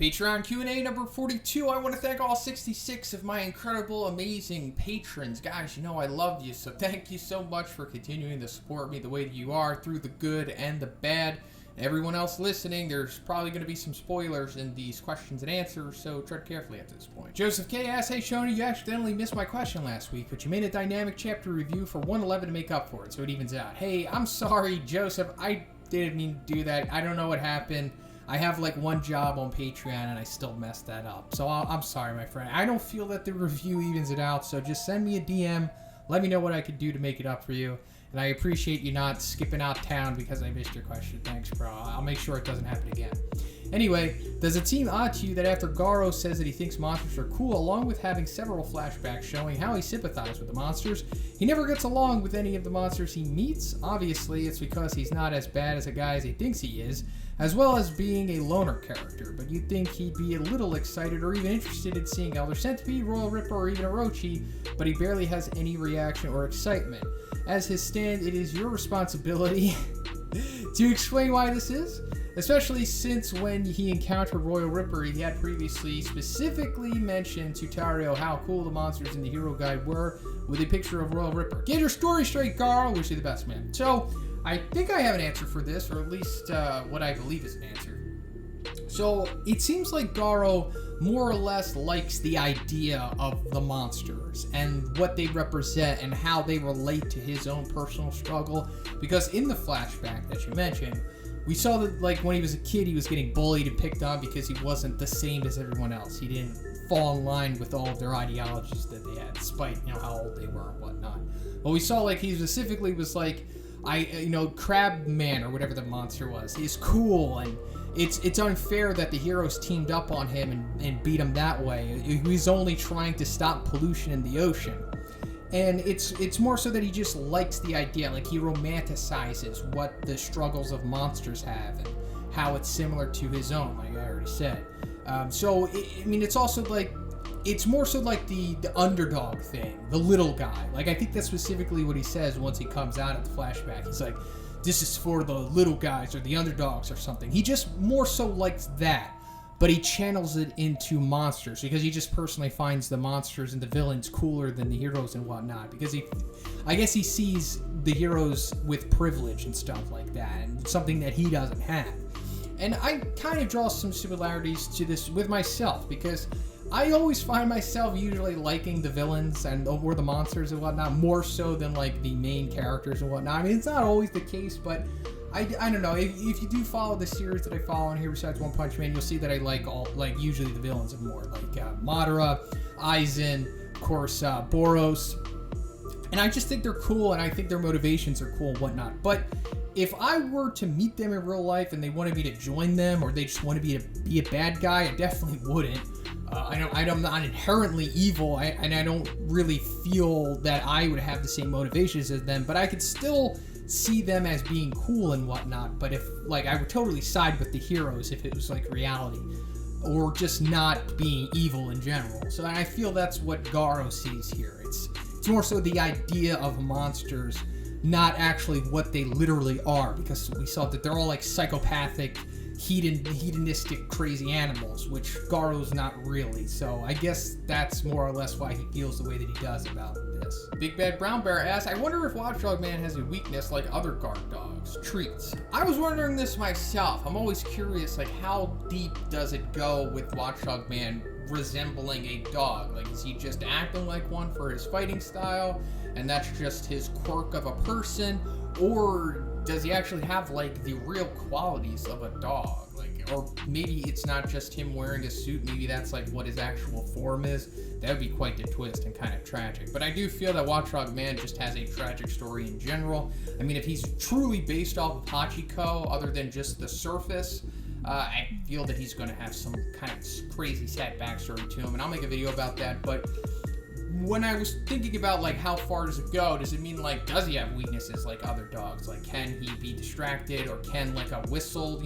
Patreon Q&A number 42. I want to thank all 66 of my incredible, amazing patrons. Guys, you know I love you, so thank you so much for continuing to support me the way that you are through the good and the bad. Everyone else listening, there's probably going to be some spoilers in these questions and answers, so tread carefully at this point. Joesph K asks, hey Shoney, you accidentally missed my question last week, but you made a dynamic chapter review for 111 to make up for it, so it evens out. Hey, I'm sorry, Joesph, I didn't mean to do that. I don't know what happened. I have like one job on Patreon and I still messed that up. So I'm sorry, my friend. I don't feel that the review evens it out. So just send me a DM. Let me know what I could do to make it up for you. And I appreciate you not skipping out town because I missed your question. Thanks, bro. I'll make sure it doesn't happen again. Anyway, does it seem odd to you that after Garou says that he thinks monsters are cool, along with having several flashbacks showing how he sympathized with the monsters, he never gets along with any of the monsters he meets? Obviously, it's because he's not as bad as a guy as he thinks he is, as well as being a loner character, but you'd think he'd be a little excited or even interested in seeing Elder Centipede, Royal Ripper, or even Orochi, but he barely has any reaction or excitement. As his stand, it is your responsibility to explain why this is, especially since when he encountered Royal Ripper, he had previously specifically mentioned to Tario how cool the monsters in the hero guide were with a picture of Royal Ripper. Get your story straight, Garou. Wish you the best, man. So, I think I have an answer for this, or at least what I believe is an answer. So, it seems like Garou more or less likes the idea of the monsters and what they represent and how they relate to his own personal struggle. Because in the flashback that you mentioned, we saw that like when he was a kid, he was getting bullied and picked on because he wasn't the same as everyone else. He didn't fall in line with all of their ideologies that they had, despite how old they were and whatnot. But we saw like he specifically was like, Crab Man or whatever the monster was, is cool, and it's unfair that the heroes teamed up on him and beat him that way. He's only trying to stop pollution in the ocean. And it's more so that he just likes the idea, like he romanticizes what the struggles of monsters have and how it's similar to his own, like I already said. It's also like, it's more so like the underdog thing, the little guy. Like, I think that's specifically what he says once he comes out of the flashback. He's like, this is for the little guys or the underdogs or something. He just more so likes that, but he channels it into monsters because he just personally finds the monsters and the villains cooler than the heroes and whatnot. Because I guess he sees the heroes with privilege and stuff like that, and something that he doesn't have. And I kind of draw some similarities to this with myself, because I always find myself usually liking the villains or the monsters and whatnot more so than like the main characters and whatnot. I mean, it's not always the case, but I don't know. If you do follow the series that I follow on here besides One Punch Man, you'll see that I like usually the villains more, like Madara, Aizen, of course, Boros. And I just think they're cool, and I think their motivations are cool and whatnot. But if I were to meet them in real life and they wanted me to join them, or they just wanted me to be a bad guy, I definitely wouldn't. I'm not inherently evil, and I don't really feel that I would have the same motivations as them, but I could still see them as being cool and whatnot. But if, like, I would totally side with the heroes if it was like reality, or just not being evil in general. So I feel that's what Garou sees here. It's more so the idea of monsters, not actually what they literally are, because we saw that they're all like psychopathic, hedonistic, crazy animals, which Garou's not really. So I guess that's more or less why he feels the way that he does about this. BigBadBrownBear asks, I wonder if Watchdog Man has a weakness like other guard dogs, treats. I was wondering this myself. I'm always curious, like, how deep does it go with Watchdog Man resembling a dog? Like, is he just acting like one for his fighting style, and that's just his quirk of a person, or does he actually have like the real qualities of a dog? Like, or maybe it's not just him wearing a suit, maybe that's like what his actual form is. That would be quite the twist and kind of tragic. But I do feel that Watchdog Man just has a tragic story in general. I mean, if he's truly based off of Hachiko, other than just the surface, I feel that he's going to have some kind of crazy sad backstory to him, and I'll make a video about that. But when I was thinking about like how far does it go, does it mean like, does he have weaknesses like other dogs? Like, can he be distracted, or can like a whistle,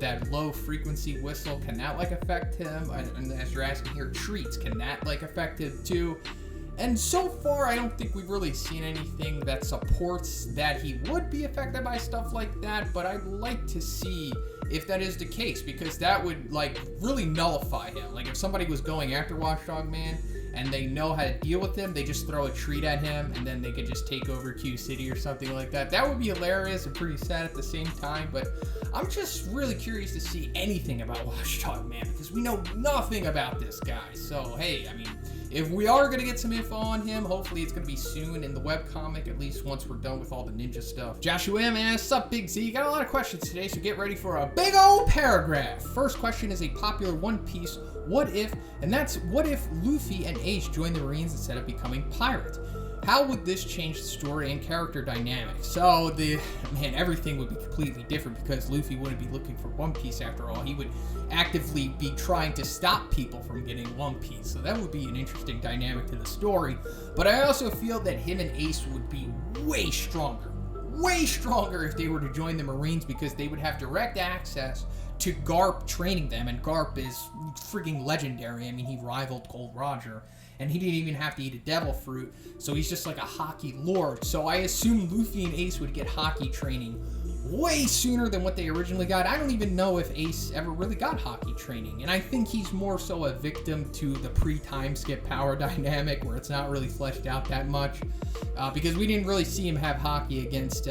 that low frequency whistle, can that like affect him? And as you're asking here, treats, can that like affect him too? And so far, I don't think we've really seen anything that supports that he would be affected by stuff like that, but I'd like to see if that is the case, because that would like really nullify him. Like if somebody was going after Watchdog Man and they know how to deal with him, they just throw a treat at him and then they could just take over Q City or something like that. That would be hilarious and pretty sad at the same time, but I'm just really curious to see anything about Watchdog Man because we know nothing about this guy. So hey, I mean, if we are going to get some info on him, hopefully it's going to be soon in the webcomic, at least once we're done with all the ninja stuff. Joshua M asks, sup Big Z? Got a lot of questions today, so get ready for a big old paragraph. First question is a popular One Piece what if, and that's what if Luffy and Ace join the Marines instead of becoming pirates? How would this change the story and character dynamics? So, everything would be completely different because Luffy wouldn't be looking for One Piece after all. He would actively be trying to stop people from getting One Piece. So that would be an interesting dynamic to the story. But I also feel that him and Ace would be way stronger if they were to join the Marines because they would have direct access to Garp training them. And Garp is freaking legendary. I mean, he rivaled Gold Roger. And he didn't even have to eat a devil fruit, so he's just like a hockey lord. So I assume Luffy and Ace would get hockey training way sooner than what they originally got. I don't even know if Ace ever really got hockey training, and I think he's more so a victim to the pre-time skip power dynamic where it's not really fleshed out that much, because we didn't really see him have hockey against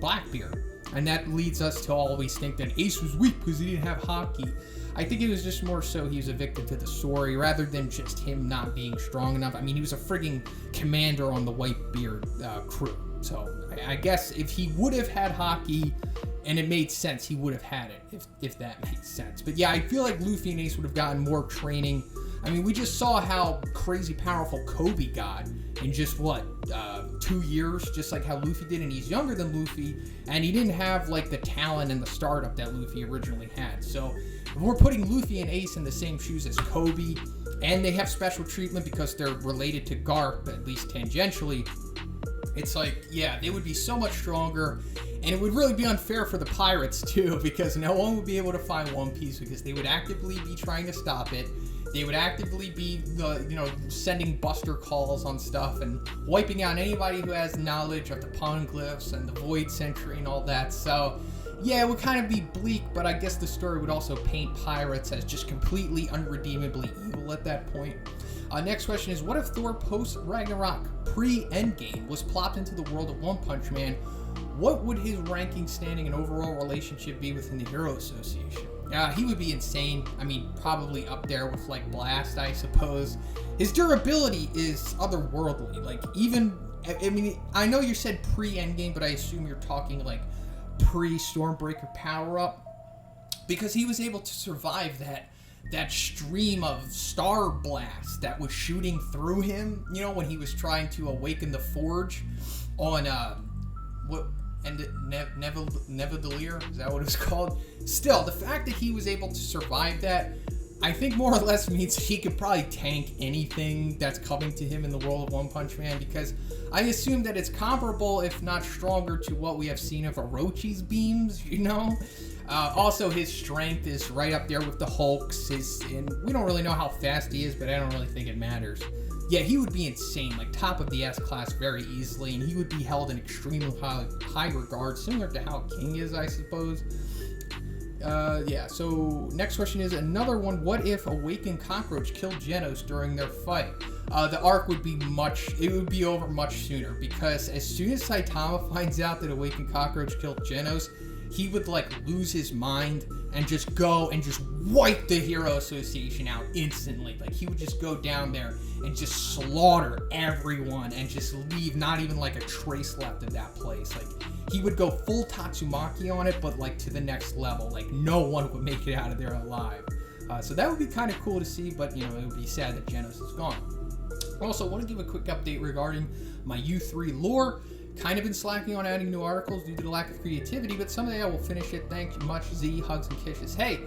Blackbeard, and that leads us to always think that Ace was weak because he didn't have hockey. I think it was just more so he was a victim to the story rather than just him not being strong enough. I mean, he was a frigging commander on the Whitebeard crew. So I guess if he would have had hockey and it made sense, he would have had it, if that makes sense. But yeah, I feel like Luffy and Ace would have gotten more training. I mean, we just saw how crazy powerful Kobe got in just, 2 years, just like how Luffy did, and he's younger than Luffy, and he didn't have, like, the talent and the startup that Luffy originally had. So, if we're putting Luffy and Ace in the same shoes as Kobe, and they have special treatment because they're related to Garp, at least tangentially, it's like, yeah, they would be so much stronger, and it would really be unfair for the pirates, too, because no one would be able to find One Piece because they would actively be trying to stop it. They would actively be, sending buster calls on stuff and wiping out anybody who has knowledge of the poneglyphs and the Void Century and all that. So, yeah, it would kind of be bleak, but I guess the story would also paint pirates as just completely unredeemably evil at that point. Next question is, what if Thor post-Ragnarok, pre-Endgame, was plopped into the world of One Punch Man? What would his ranking, standing, and overall relationship be within the Hero Association? He would be insane. I mean, probably up there with, like, Blast, I suppose. His durability is otherworldly. Like, even, I mean, I know you said pre-Endgame, but I assume you're talking, like, pre-Stormbreaker power-up. Because he was able to survive that stream of Star Blast that was shooting through him, when he was trying to awaken the Forge on, Nevedalir, is that what it was called? Still, the fact that he was able to survive that, I think more or less means he could probably tank anything that's coming to him in the world of One Punch Man, because I assume that it's comparable, if not stronger, to what we have seen of Orochi's beams, Also, his strength is right up there with the Hulk's, and we don't really know how fast he is, but I don't really think it matters. Yeah, he would be insane, like top of the S-class very easily, and he would be held in extremely high regard, similar to how King is, I suppose. Yeah, so next question is another one. What if Awakened Cockroach killed Genos during their fight? The arc would be over much sooner, because as soon as Saitama finds out that Awakened Cockroach killed Genos, he would, like, lose his mind and just go and just wipe the Hero Association out instantly. Like, he would just go down there and just slaughter everyone and just leave not even, like, a trace left of that place. Like, he would go full Tatsumaki on it, but, like, to the next level. Like, no one would make it out of there alive. So that would be kind of cool to see, but, it would be sad that Genos is gone. Also, I want to give a quick update regarding my U3 lore. Kind of been slacking on adding new articles due to the lack of creativity, but someday I will finish it. Thank you much, Z. Hugs and kisses. Hey,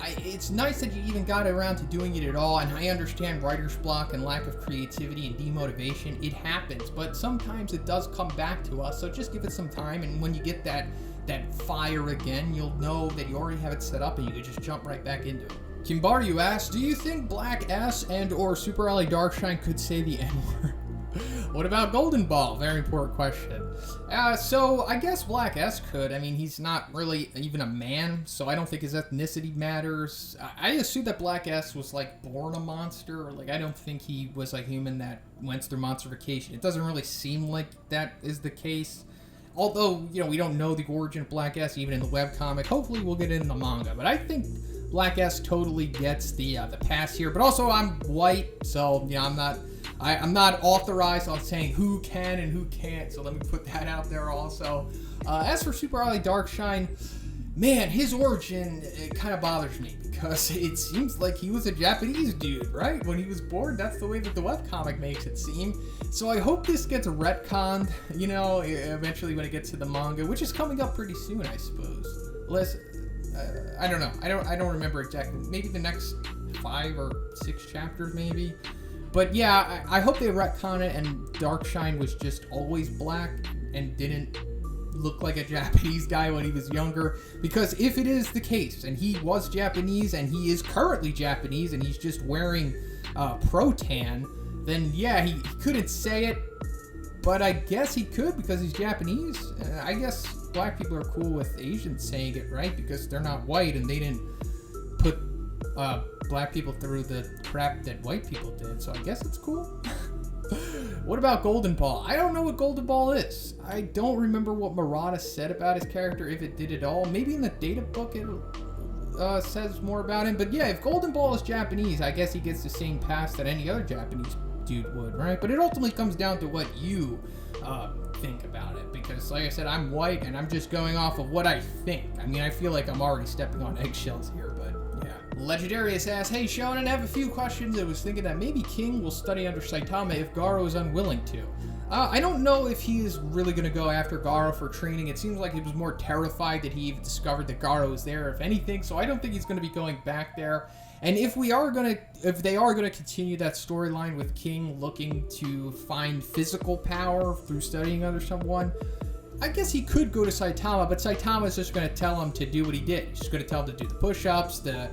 it's nice that you even got around to doing it at all, and I understand writer's block and lack of creativity and demotivation. It happens, but sometimes it does come back to us, so just give it some time, and when you get that fire again, you'll know that you already have it set up and you can just jump right back into it. Kinbaryu asks, do you think Black S and or Super Ally Darkshine could say the N-word? What about Golden Ball? Very important question. So I guess Black S could. I mean, he's not really even a man, so I don't think his ethnicity matters. I assume that Black S was, like, born a monster. Like, I don't think he was a human that went through monsterification. It doesn't really seem like that is the case. Although, you know, we don't know the origin of Black S even in the webcomic. Hopefully we'll get it in the manga. But I think Black S totally gets the pass here. But also, I'm white, so, you know, I'm not authorized on saying who can and who can't, so let me put that out there also. As for Super Ally Darkshine, man, his origin, it kind of bothers me because it seems like he was a Japanese dude, right? When he was born, that's the way that the webcomic makes it seem. So I hope this gets retconned, you know, eventually when it gets to the manga, which is coming up pretty soon, I suppose. I don't know. I don't remember exactly. Maybe the next 5 or 6 chapters, maybe. But yeah, I hope they retcon it and Darkshine was just always black and didn't look like a Japanese guy when he was younger. Because if it is the case, and he was Japanese and he is currently Japanese and he's just wearing pro-tan, then yeah, he couldn't say it. But I guess he could because he's Japanese. I guess black people are cool with Asians saying it, right? Because they're not white and they didn't put black people through the crap that white people did, so I guess it's cool. What about Golden Ball? I don't know what Golden Ball is. I don't remember what Murata said about his character, if it did at all. Maybe in the data book it says more about him, but yeah, if Golden Ball is Japanese, I guess he gets the same pass that any other Japanese dude would, right? But it ultimately comes down to what you think about it, because like I said, I'm white and I'm just going off of what I think. I mean, I feel like I'm already stepping on eggshells here, but yeah. Legandaryus asks, hey Shonen, I have a few questions. I was thinking that maybe King will study under Saitama if Garou is unwilling to. I don't know if he is really going to go after Garou for training. It seems like he was more terrified that he even discovered that Garou was there, if anything, so I don't think he's going to be going back there. And if they are going to continue that storyline with King looking to find physical power through studying under someone, I guess he could go to Saitama, but Saitama's just going to tell him to do what he did. He's just going to tell him to do the push-ups, the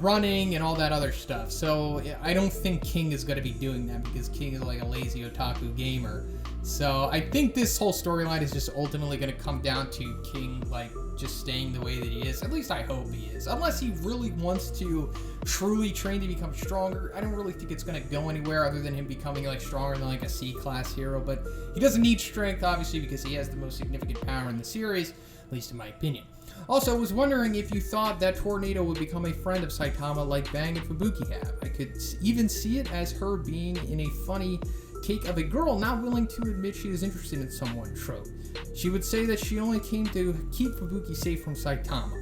running, and all that other stuff. So I don't think King is going to be doing that because King is like a lazy otaku gamer. So I think this whole storyline is just ultimately going to come down to King like just staying the way that he is. At least I hope he is. Unless he really wants to truly train to become stronger, I don't really think it's going to go anywhere other than him becoming like stronger than like a C-class hero. But he doesn't need strength, obviously, because he has the most significant power in the series, at least in my opinion. Also, I was wondering if you thought that Tornado would become a friend of Saitama like Bang and Fubuki have. I could even see it as her being in a funny cake of a girl not willing to admit she is interested in someone trope. She would say that she only came to keep Fubuki safe from Saitama.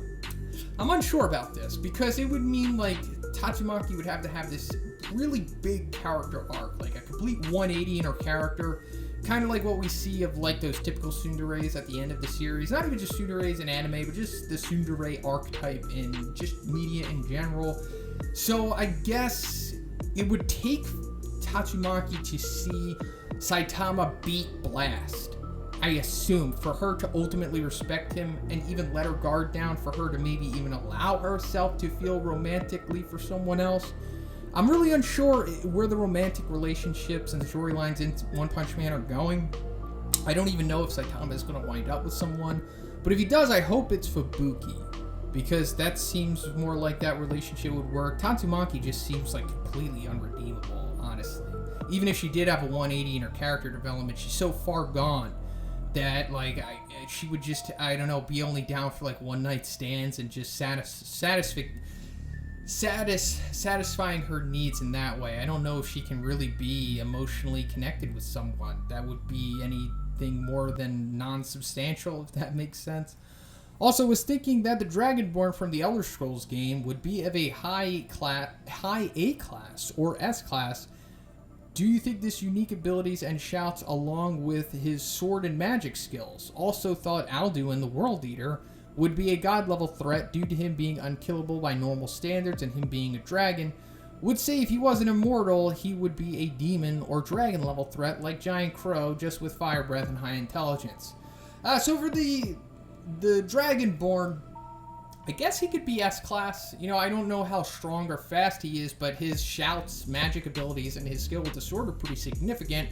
I'm unsure about this, because it would mean like Tatsumaki would have to have this really big character arc, like a complete 180 in her character, kind of like what we see of like those typical tsunderes at the end of the series. Not even just tsunderes in anime, but just the tsundere archetype in just media in general. So I guess it would take Tatsumaki to see Saitama beat Blast, I assume, for her to ultimately respect him and even let her guard down, for her to maybe even allow herself to feel romantically for someone else. I'm really unsure where the romantic relationships and the storylines in One Punch Man are going. I don't even know if Saitama is going to wind up with someone, but if he does, I hope it's Fubuki, because that seems more like that relationship would work. Tatsumaki just seems like completely unredeemable, honestly. Even if she did have a 180 in her character development, she's so far gone that like she would just, I don't know, be only down for like one night stands and just satisfying her needs in that way. I don't know if she can really be emotionally connected with someone. That would be anything more than non-substantial, if that makes sense. Also, was thinking that the Dragonborn from the Elder Scrolls game would be of a high A class or S class. Do you think this unique abilities and shouts along with his sword and magic skills? Also thought Alduin, the World Eater, would be a god level threat due to him being unkillable by normal standards and him being a dragon. Would say if he wasn't immortal, he would be a demon or dragon level threat like Giant Crow, just with fire breath and high intelligence. So for the Dragonborn, I guess he could be S-Class. You know, I don't know how strong or fast he is, but his shouts, magic abilities, and his skill with the sword are pretty significant,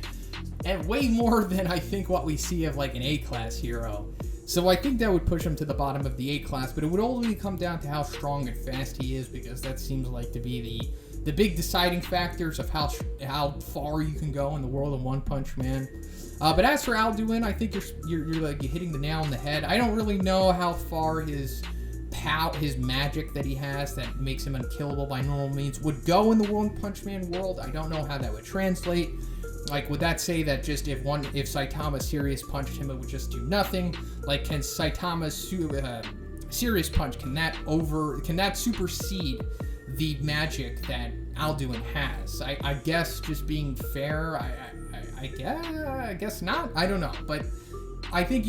and way more than I think what we see of like an A-Class hero. So I think that would push him to the bottom of the A-Class, but it would only come down to how strong and fast he is, because that seems like to be the big deciding factors of how far you can go in the world of One Punch Man. But as for Alduin, I think you're like hitting the nail on the head. I don't really know how far his magic that he has that makes him unkillable by normal means would go in the One Punch Man world. I don't know how that would translate. Like, would that say that just if Saitama Serious punched him, it would just do nothing? Like, can Saitama's Serious Punch, can that supersede the magic that Alduin has? I guess, just being fair, I guess not. I don't know, but I think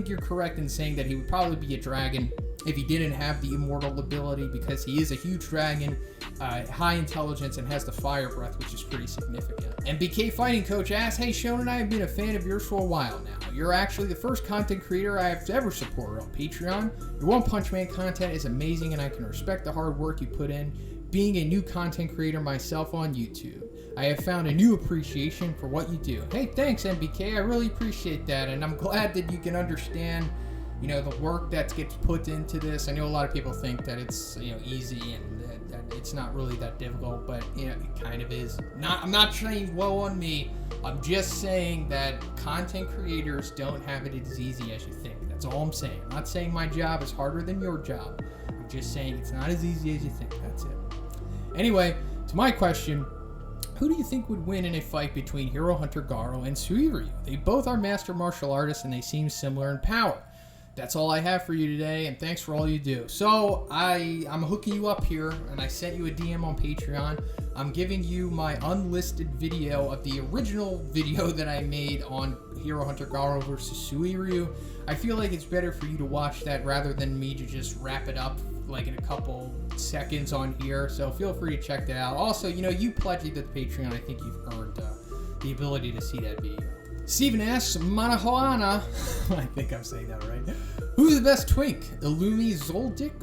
you're correct in saying that he would probably be a dragon if he didn't have the immortal ability, because he is a huge dragon, high intelligence, and has the fire breath, which is pretty significant. MBK Fighting Coach asks, hey, Sean and I have been a fan of yours for a while now. You're actually the first content creator I have ever supported on Patreon. Your One Punch Man content is amazing, and I can respect the hard work you put in. Being a new content creator myself on YouTube, I have found a new appreciation for what you do. Hey, thanks, MBK. I really appreciate that, and I'm glad that you can understand, you know, the work that gets put into this. I know a lot of people think that it's, you know, easy and that it's not really that difficult, but, you know, it kind of is. I'm not saying woe on me. I'm just saying that content creators don't have it as easy as you think. That's all I'm saying. I'm not saying my job is harder than your job. I'm just saying it's not as easy as you think. That's it. Anyway, to my question, who do you think would win in a fight between Hero Hunter Garou and Suiryu? They both are master martial artists and they seem similar in power. That's all I have for you today, and thanks for all you do. So I'm hooking you up here, and I sent you a DM on Patreon. I'm giving you my unlisted video of the original video that I made on Hero Hunter Garou versus Suiryu. I feel like it's better for you to watch that rather than me to just wrap it up like in a couple seconds on here. So feel free to check that out. Also, you know, you pledged to the Patreon. I think you've earned the ability to see that video. Steven asks, Manahoana, I think I'm saying that right. Who's the best twink? Illumi Zoldyck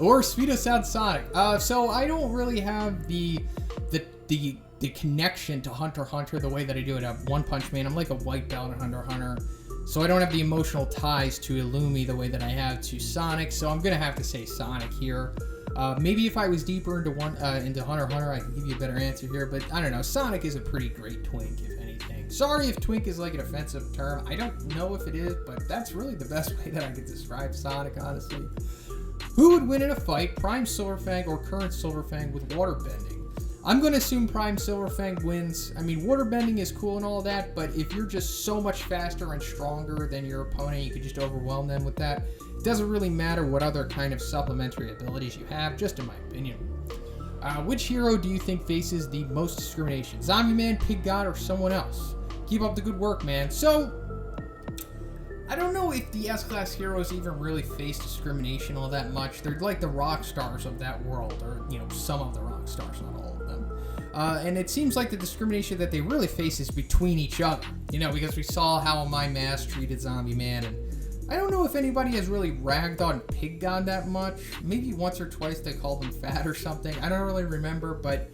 or Speedo Sound Sonic? So I don't really have the connection to Hunter x Hunter the way that I do it at One Punch Man. I'm like a white belt at Hunter x Hunter. So I don't have the emotional ties to Illumi the way that I have to Sonic. So I'm gonna have to say Sonic here. Maybe if I was deeper into Hunter x Hunter, I could give you a better answer here. But I don't know. Sonic is a pretty great twink, if anything. Sorry if twink is like an offensive term. I don't know if it is, but that's really the best way that I could describe Sonic, honestly. Who would win in a fight, Prime Silverfang or current Silverfang with water bending? I'm going to assume Prime Silverfang wins. I mean, water bending is cool and all that, but if you're just so much faster and stronger than your opponent, you could just overwhelm them with that. It doesn't really matter what other kind of supplementary abilities you have, just in my opinion. Which hero do you think faces the most discrimination? Zombie Man, Pig God, or someone else? Keep up the good work, man. So, I don't know if the S-Class heroes even really face discrimination all that much. They're like the rock stars of that world, or, you know, some of the rock stars, not all of them. And it seems like the discrimination that they really face is between each other, you know, because we saw how My Mask treated Zombie Man, and I don't know if anybody has really ragged on Pig God that much. Maybe once or twice they called him fat or something. I don't really remember, but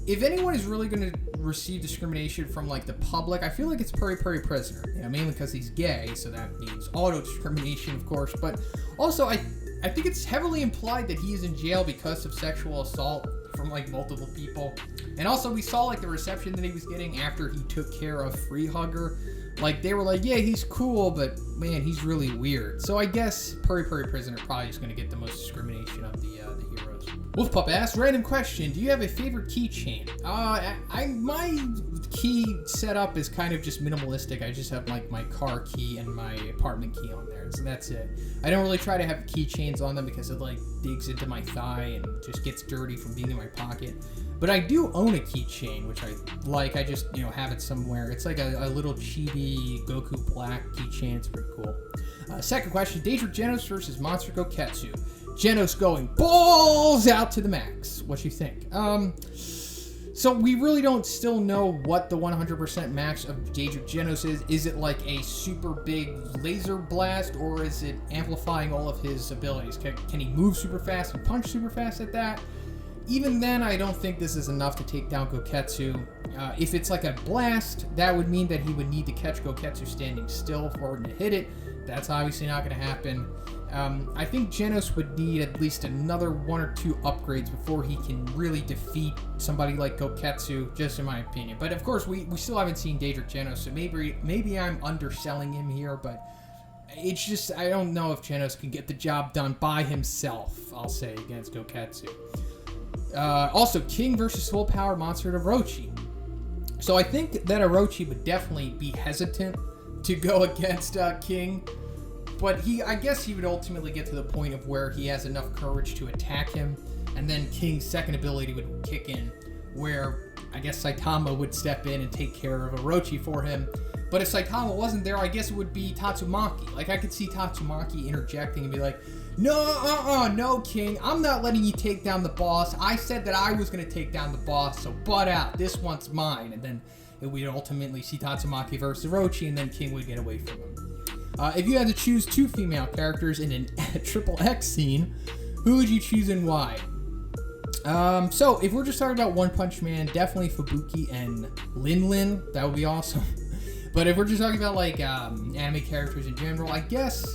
if anyone is really going to receive discrimination from, like, the public, I feel like it's Puri Puri Prisoner. You know, mainly because he's gay, so that means auto-discrimination, of course. But also, I think it's heavily implied that he is in jail because of sexual assault from, like, multiple people. And also, we saw, like, the reception that he was getting after he took care of Free Hugger. Like, they were like, yeah, he's cool, but, man, he's really weird. So I guess Puri Puri Prisoner probably is going to get the most discrimination of the heroes. Wolfpup asks, random question, do you have a favorite keychain? My key setup is kind of just minimalistic. I just have, like, my car key and my apartment key on there, so that's it. I don't really try to have keychains on them because it, like, digs into my thigh and just gets dirty from being in my pocket. But I do own a keychain, which I like. I just, you know, have it somewhere. It's like a little chibi Goku Black keychain. It's pretty cool. Second question, Daedric Genos versus Monster Goketsu. Genos going balls out to the max. What you think? So we really don't still know what the 100% max of Daedric Genos is. Is it like a super big laser blast, or is it amplifying all of his abilities? Can he move super fast and punch super fast at that? Even then, I don't think this is enough to take down Goketsu. If it's like a blast, that would mean that he would need to catch Goketsu standing still for him to hit it. That's obviously not going to happen. I think Genos would need at least another 1 or 2 upgrades before he can really defeat somebody like Goketsu, just in my opinion. But of course, we still haven't seen Daedric Genos, so maybe I'm underselling him here, but it's just, I don't know if Genos can get the job done by himself, I'll say, against Goketsu. Also, King versus full power monster Orochi. So I think that Orochi would definitely be hesitant to go against King, but I guess he would ultimately get to the point of where he has enough courage to attack him, and then King's second ability would kick in, where I guess Saitama would step in and take care of Orochi for him. But if Saitama wasn't there, I guess it would be Tatsumaki. Like, I could see Tatsumaki interjecting and be like, no, King, I'm not letting you take down the boss. I said that I was going to take down the boss, so butt out. This one's mine. And then we'd ultimately see Tatsumaki versus Orochi, and then King would get away from him. If you had to choose 2 female characters in a triple X scene, who would you choose and why? So, if we're just talking about One Punch Man, definitely Fubuki and Lin. That would be awesome. But if we're just talking about, like, anime characters in general, I guess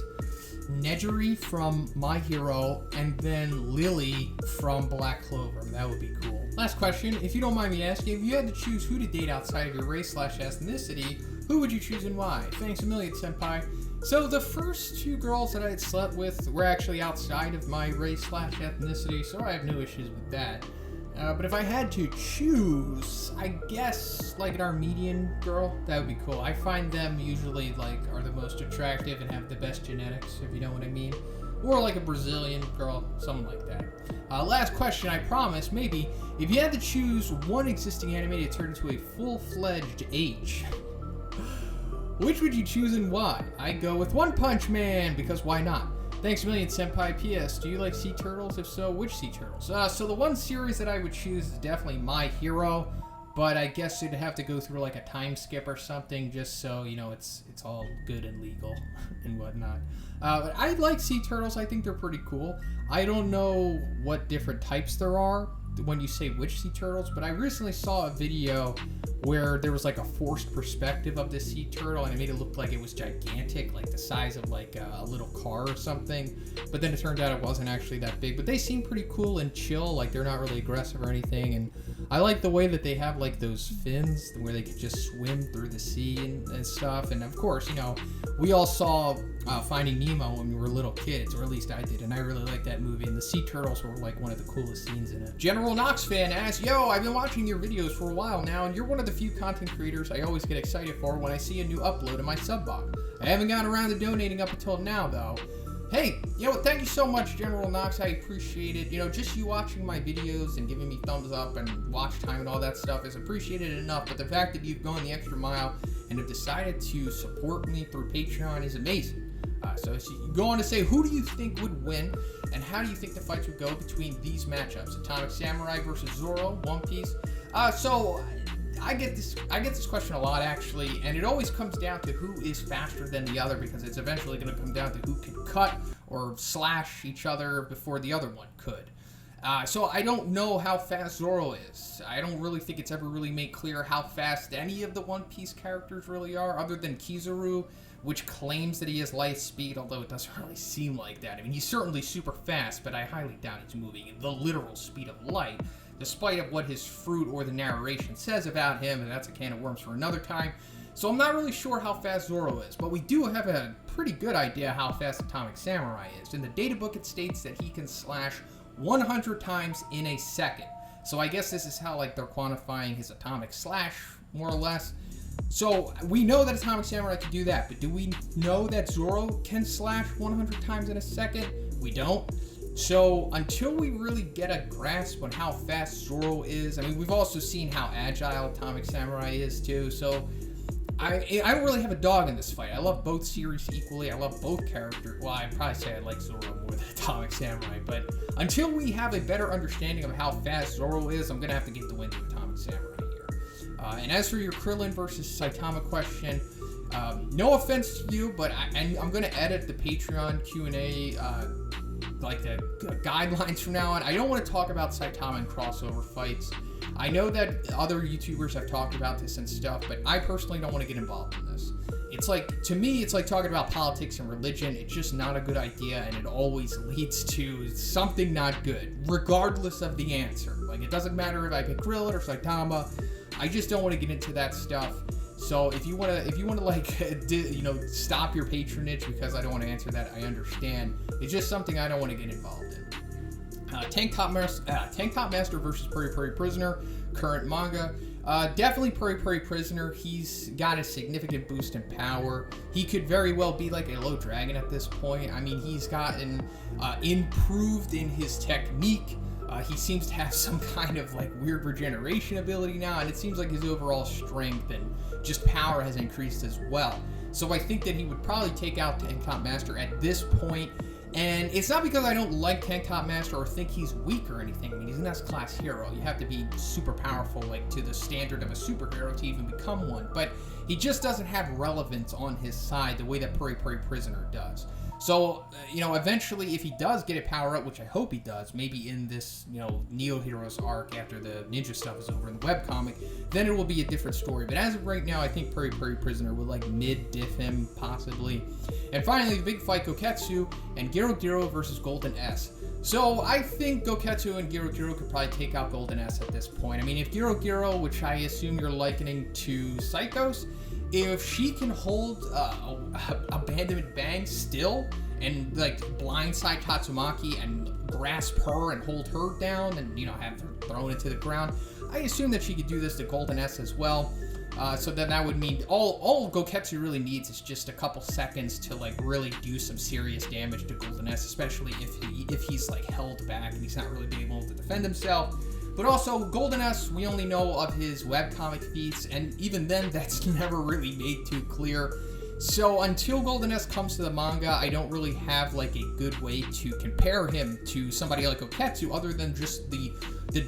Nejiri from My Hero, and then Lily from Black Clover. That would be cool. Last question, if you don't mind me asking, if you had to choose who to date outside of your race/ethnicity, who would you choose and why? Thanks a million, Senpai. So the first 2 girls that I had slept with were actually outside of my race/ethnicity, so I have no issues with that. But if I had to choose, I guess like an Armenian girl, that would be cool. I find them usually like are the most attractive and have the best genetics, if you know what I mean. Or like a Brazilian girl, something like that. Last question, I promise, maybe. If you had to choose one existing anime to turn into a full-fledged H, which would you choose and why? I'd go with One Punch Man, because why not? Thanks a million, Senpai. P.S. Do you like sea turtles? If so, which sea turtles? So the one series that I would choose is definitely My Hero, but I guess it'd have to go through like a time skip or something, just so, you know, it's all good and legal and whatnot. But I like sea turtles. I think they're pretty cool. I don't know what different types there are when you say which sea turtles, but I recently saw a video where there was like a forced perspective of this sea turtle, and it made it look like it was gigantic, like the size of like a little car or something. But then it turned out it wasn't actually that big. But they seem pretty cool and chill, like they're not really aggressive or anything. And I like the way that they have like those fins where they could just swim through the sea and stuff. And of course, you know, we all saw Finding Nemo when we were little kids, or at least I did, and I really liked that movie, and the sea turtles were like one of the coolest scenes in it. General Knox Fan asks, yo, I've been watching your videos for a while now, and you're one of the few content creators I always get excited for when I see a new upload in my sub box. I haven't gotten around to donating up until now, though. Hey, you know, thank you so much, General Knox. I appreciate it. You know, just you watching my videos and giving me thumbs up and watch time and all that stuff is appreciated enough, but the fact that you've gone the extra mile and have decided to support me through Patreon is amazing. So you go on to say, who do you think would win, and how do you think the fights would go between these matchups? Atomic Samurai versus Zoro, One Piece. So I get this question a lot, actually, and it always comes down to who is faster than the other, because it's eventually going to come down to who can cut or slash each other before the other one could. So I don't know how fast Zoro is. I don't really think it's ever really made clear how fast any of the One Piece characters really are, other than Kizaru, which claims that he has light speed, although it doesn't really seem like that. I mean, he's certainly super fast, but I highly doubt he's moving at the literal speed of light, despite of what his fruit or the narration says about him, and that's a can of worms for another time. So I'm not really sure how fast Zoro is, but we do have a pretty good idea how fast Atomic Samurai is. In the databook, it states that he can slash 100 times in a second. So I guess this is how like they're quantifying his atomic slash, more or less. So we know that Atomic Samurai can do that, but do we know that Zoro can slash 100 times in a second? We don't. So until we really get a grasp on how fast Zoro is, I mean, we've also seen how agile Atomic Samurai is too, so I don't really have a dog in this fight. I love both series equally. I love both characters. Well, I'd probably say I like Zoro more than Atomic Samurai, but until we have a better understanding of how fast Zoro is, I'm going to have to give the win to Atomic Samurai here. And as for your Krillin versus Saitama question, no offense to you, but I'm going to edit the Patreon Q&A, like the guidelines from now on. I don't want to talk about Saitama and crossover fights. I know that other YouTubers have talked about this and stuff, but I personally don't want to get involved in this. It's like, to me, it's like talking about politics and religion. It's just not a good idea, and it always leads to something not good, regardless of the answer. Like, it doesn't matter if I pick Krillin or Saitama. I just don't want to get into that stuff. So if you want to like, stop your patronage because I don't want to answer that, I understand. It's just something I don't want to get involved in. Tank Top Master versus Puri Puri Prisoner, current manga. Definitely Puri Puri Prisoner. He's got a significant boost in power. He could very well be like a low dragon at this point. I mean, he's gotten improved in his technique. He seems to have some kind of like weird regeneration ability now, and it seems like his overall strength and just power has increased as well. So I think that he would probably take out Tank Top Master at this point. And it's not because I don't like Tank Top Master or think he's weak or anything. I mean, he's an S-class hero. You have to be super powerful, like to the standard of a superhero to even become one. But he just doesn't have relevance on his side the way that Puri Puri Prisoner does. So, eventually, if he does get a power up, which I hope he does, maybe in this, Neo Heroes arc after the ninja stuff is over in the webcomic, then it will be a different story. But as of right now, I think Puri Puri Prisoner will like mid-diff him, possibly. And finally, the big fight, Goketsu and Garou versus Golden S. So I think Goketsu and Garou could probably take out Golden S at this point. I mean, if Garou, which I assume you're likening to Psychos, if she can hold Abandonment Bang still and like blindside Tatsumaki and grasp her and hold her down and have her thrown into the ground, I assume that she could do this to Golden S as well. So then that would mean all Goketsu really needs is just a couple seconds to like really do some serious damage to Golden S, especially if he's like held back and he's not really being able to defend himself. But also, Golden S, we only know of his webcomic feats, and even then, that's never really made too clear. So until Golden S comes to the manga, I don't really have like a good way to compare him to somebody like Goketsu other than just the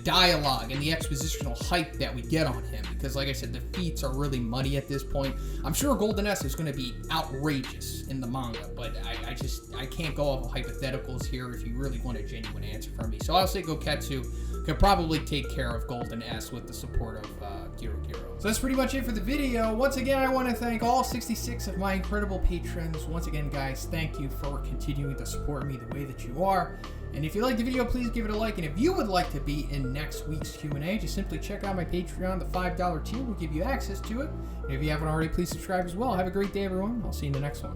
dialogue and the expositional hype that we get on him. Because like I said, the feats are really muddy at this point. I'm sure Golden S is going to be outrageous in the manga, but I can't go off of hypotheticals here if you really want a genuine answer from me. So I'll say Goketsu could probably take care of Golden S with the support of Garou. So that's pretty much it for the video. Once again, I want to thank all 66 of my incredible patrons. Once again, guys, thank you for continuing to support me the way that you are. And if you liked the video, please give it a like. And if you would like to be in next week's Q&A, just simply check out my Patreon. The $5 tier will give you access to it. And if you haven't already, please subscribe as well. Have a great day, everyone. I'll see you in the next one.